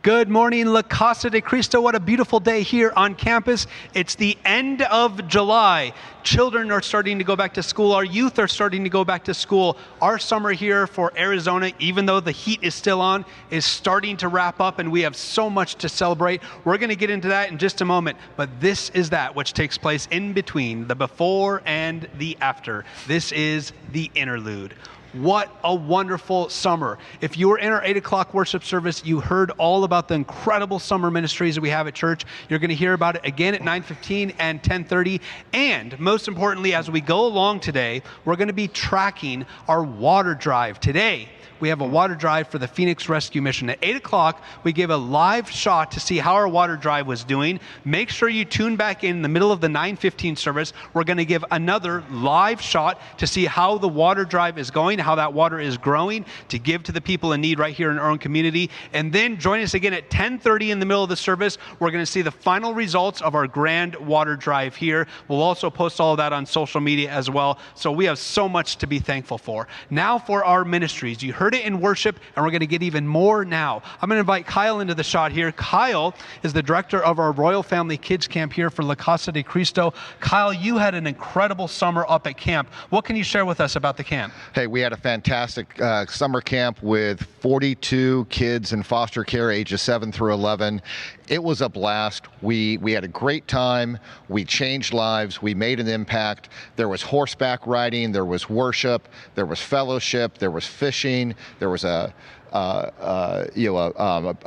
Good morning, La Casa de Cristo. What a beautiful day here on campus. It's the end of July. Children are starting to go back to school. Our youth are starting to go back to school. Our summer here for Arizona, even though the heat is still on, is starting to wrap up, and we have so much to celebrate. We're going to get into that in just a moment, but this is that which takes place in between, the before and the after. This is the Interlude. What a wonderful summer. If you were in our 8 o'clock worship service, you heard all about the incredible summer ministries that we have at church. You're going to hear about it again at 9:15 and 10:30. And most importantly, as we go along today, we're going to be tracking our water drive. Today, we have a water drive for the Phoenix Rescue Mission. At 8 o'clock, we gave a live shot to see how our water drive was doing. Make sure you tune back in the middle of the 9:15 service. We're going to give another live shot to see how the water drive is going, how that water is growing, to give to the people in need right here in our own community. And then join us again at 10:30 in the middle of the service. We're going to see the final results of our grand water drive here. We'll also post all of that on social media as well. So we have so much to be thankful for. Now for our ministries. You heard it in worship, and we're going to get even more now. I'm going to invite Kyle into the shot here. Kyle is the director of our Royal Family Kids Camp here for La Casa de Cristo. Kyle, you had an incredible summer up at camp. What can you share with us about the camp? Hey, we had a fantastic summer camp with 42 kids in foster care, ages 7 through 11. It was a blast. We had a great time. We changed lives. We made an impact. There was horseback riding. There was worship. There was fellowship. There was fishing. There was a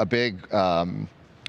big.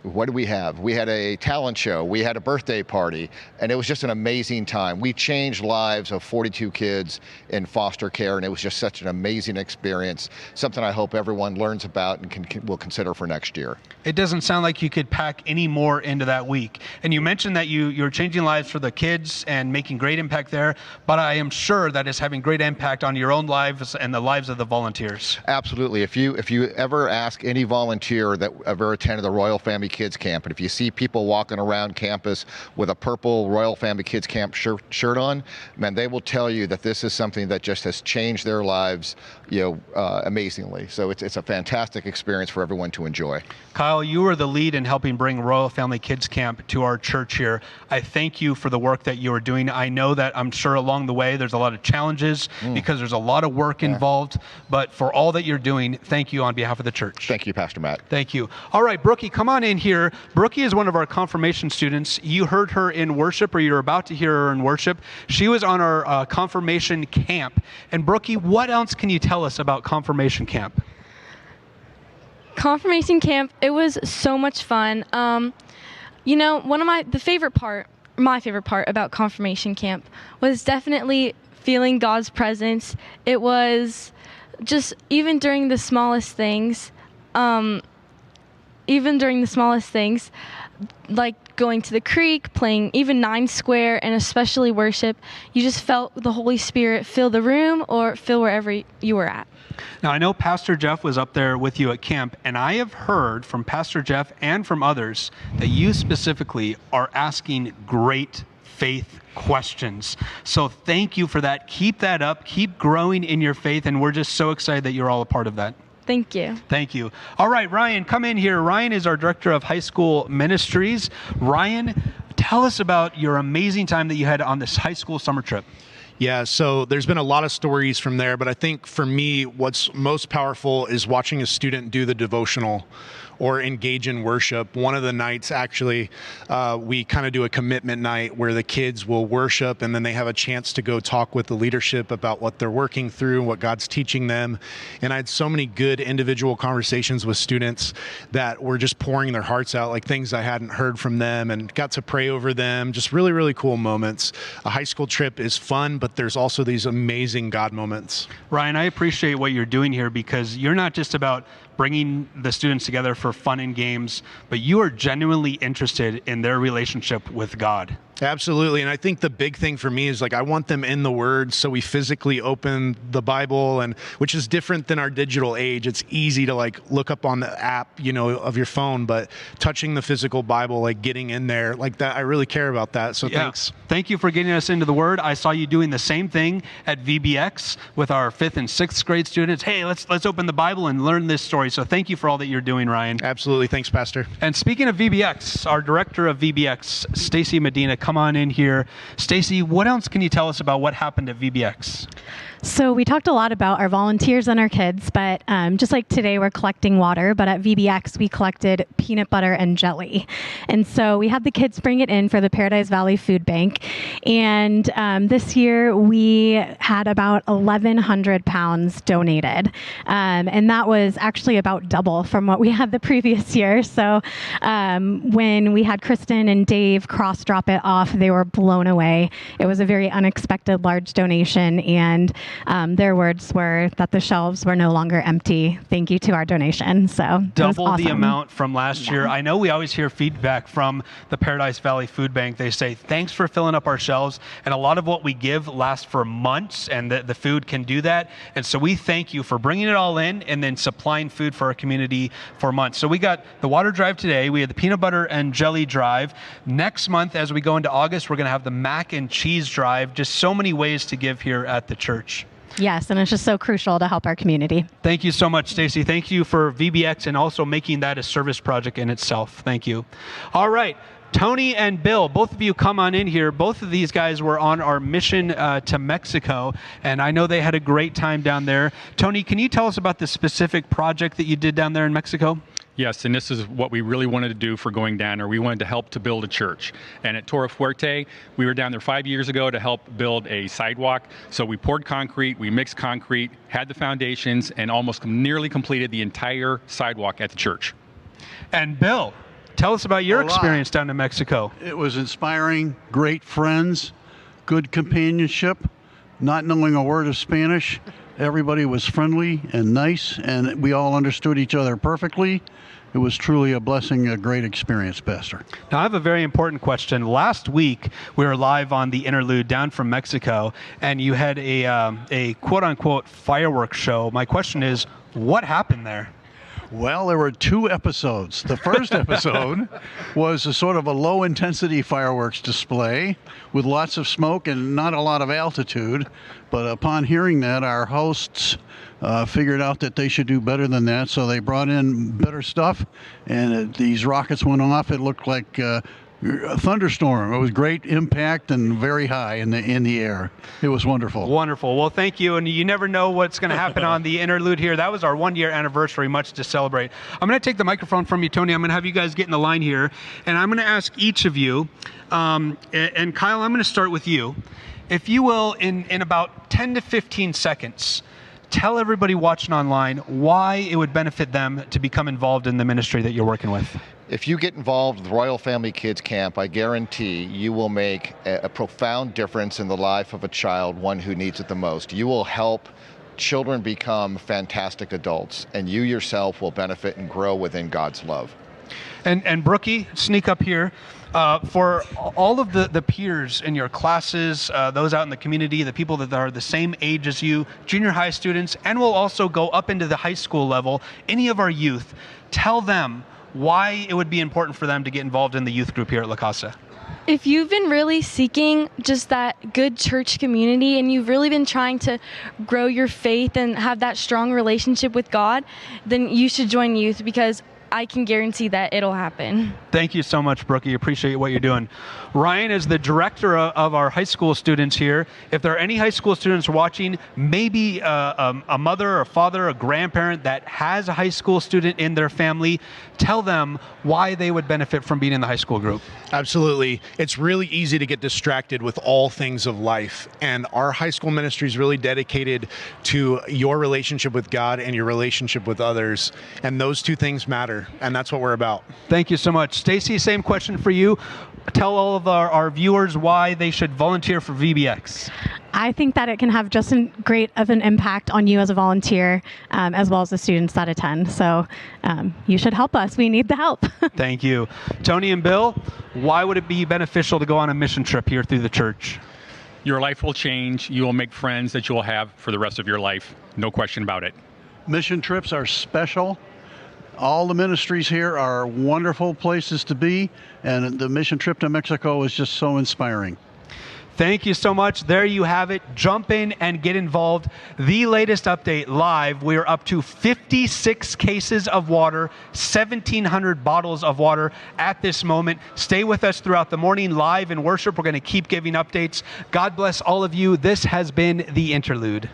What did we have? We had a talent show. We had a birthday party, and it was just an amazing time. We changed lives of 42 kids in foster care, and it was just such an amazing experience, something I hope everyone learns about and will consider for next year. It doesn't sound like you could pack any more into that week. And you mentioned that you're changing lives for the kids and making great impact there, but I am sure that is having great impact on your own lives and the lives of the volunteers. Absolutely. If you ever ask any volunteer that ever attended the Royal Family Kids Camp, and if you see people walking around campus with a purple Royal Family Kids Camp shirt on, man, they will tell you that this is something that just has changed their lives, amazingly. So it's a fantastic experience for everyone to enjoy. Kyle, you were the lead in helping bring Royal Family Kids Camp to our church here. I thank you for the work that you are doing. I know that I'm sure along the way there's a lot of challenges because there's a lot of work involved, but for all that you're doing, thank you on behalf of the church. Thank you, Pastor Matt. Thank you. All right, Brookie, come on in here. Brookie is one of our confirmation students. You heard her in worship, or you're about to hear her in worship. She was on our confirmation camp. And Brookie, what else can you tell us about confirmation camp? Confirmation camp, it was so much fun. My favorite part about confirmation camp was definitely feeling God's presence. It was just even during the smallest things, like going to the creek, playing even 9 Square, and especially worship, you just felt the Holy Spirit fill the room or fill wherever you were at. Now, I know Pastor Jeff was up there with you at camp, and I have heard from Pastor Jeff and from others that you specifically are asking great faith questions. So thank you for that. Keep that up. Keep growing in your faith, and we're just so excited that you're all a part of that. Thank you. Thank you. All right, Ryan, come in here. Ryan is our director of high school ministries. Ryan, tell us about your amazing time that you had on this high school summer trip. Yeah, so there's been a lot of stories from there, but I think for me, what's most powerful is watching a student do the devotional or engage in worship. One of the nights, actually, we kind of do a commitment night where the kids will worship, and then they have a chance to go talk with the leadership about what they're working through, what God's teaching them. And I had so many good individual conversations with students that were just pouring their hearts out, like things I hadn't heard from them, and got to pray over them. Just really, really cool moments. A high school trip is fun, but there's also these amazing God moments. Ryan, I appreciate what you're doing here, because you're not just about bringing the students together for fun and games, but you are genuinely interested in their relationship with God. Absolutely. And I think the big thing for me is like I want them in the Word, so we physically open the Bible, and which is different than our digital age. It's easy to like look up on the app, of your phone, but touching the physical Bible, like getting in there like that, I really care about that. So thanks. Thank you for getting us into the Word. I saw you doing the same thing at VBX with our 5th and 6th grade students. Hey, let's open the Bible and learn this story. So thank you for all that you're doing, Ryan. Absolutely. Thanks, Pastor. And speaking of VBX, our director of VBX, Stacy Medina, come on in here. Stacy, what else can you tell us about what happened at VBX? So we talked a lot about our volunteers and our kids, but just like today we're collecting water, but at VBX we collected peanut butter and jelly. And so we had the kids bring it in for the Paradise Valley Food Bank. And this year we had about 1,100 pounds donated. And that was actually about double from what we had the previous year. So when we had Kristen and Dave cross drop it off, they were blown away. It was a very unexpected large donation, and their words were that the shelves were no longer empty. Thank you to our donation. So double awesome. the amount from last year. I know we always hear feedback from the Paradise Valley Food Bank. They say, thanks for filling up our shelves. And a lot of what we give lasts for months, and the food can do that. And so we thank you for bringing it all in and then supplying food for our community for months. So we got the water drive today. We had the peanut butter and jelly drive. Next month, as we go into August, we're going to have the mac and cheese drive. Just so many ways to give here at the church. Yes, and it's just so crucial to help our community. Thank you so much, Stacy. Thank you for VBX and also making that a service project in itself. Thank you. All right. Tony and Bill, both of you come on in here. Both of these guys were on our mission to Mexico, and I know they had a great time down there. Tony, can you tell us about the specific project that you did down there in Mexico? Yes, and this is what we really wanted to do for going down there. We wanted to help to build a church. And at Torre Fuerte, we were down there 5 years ago to help build a sidewalk. So we poured concrete, we mixed concrete, had the foundations, and almost nearly completed the entire sidewalk at the church. And Bill, tell us about your experience down in Mexico. It was inspiring, great friends, good companionship, not knowing a word of Spanish. Everybody was friendly and nice, and we all understood each other perfectly. It was truly a blessing, a great experience, Pastor. Now, I have a very important question. Last week, we were live on the Interlude down from Mexico, and you had a quote-unquote fireworks show. My question is, what happened there? Well, there were 2 episodes. The first episode was a sort of a low-intensity fireworks display with lots of smoke and not a lot of altitude. But upon hearing that, our hosts figured out that they should do better than that, so they brought in better stuff, and these rockets went off. It looked like a thunderstorm. It was great impact and very high in the air. It was wonderful. Wonderful. Well, thank you. And you never know what's going to happen on the Interlude here. That was our 1-year anniversary, much to celebrate. I'm going to take the microphone from you, Tony. I'm going to have you guys get in the line here, and I'm going to ask each of you, and Kyle, I'm going to start with you. If you will, in about 10 to 15 seconds, tell everybody watching online why it would benefit them to become involved in the ministry that you're working with. If you get involved with Royal Family Kids Camp, I guarantee you will make a profound difference in the life of a child, one who needs it the most. You will help children become fantastic adults, and you yourself will benefit and grow within God's love. And Brookie, sneak up here. For all of the peers in your classes, those out in the community, the people that are the same age as you, junior high students, and will also go up into the high school level, any of our youth, tell them why it would be important for them to get involved in the youth group here at La Casa. If you've been really seeking just that good church community and you've really been trying to grow your faith and have that strong relationship with God, then you should join youth, because I can guarantee that it'll happen. Thank you so much, Brookie. Appreciate what you're doing. Ryan is the director of our high school students here. If there are any high school students watching, maybe a mother or father, a grandparent that has a high school student in their family, tell them why they would benefit from being in the high school group. Absolutely. It's really easy to get distracted with all things of life. And our high school ministry is really dedicated to your relationship with God and your relationship with others. And those two things matter. And that's what we're about. Thank you so much. Stacy, same question for you. Tell all of our viewers why they should volunteer for VBX. I think that it can have just as great of an impact on you as a volunteer, as well as the students that attend. So you should help us. We need the help. Thank you. Tony and Bill, why would it be beneficial to go on a mission trip here through the church? Your life will change. You will make friends that you will have for the rest of your life. No question about it. Mission trips are special. All the ministries here are wonderful places to be, and the mission trip to Mexico is just so inspiring. Thank you so much. There you have it. Jump in and get involved. The latest update live. We are up to 56 cases of water, 1,700 bottles of water at this moment. Stay with us throughout the morning live in worship. We're going to keep giving updates. God bless all of you. This has been The Interlude.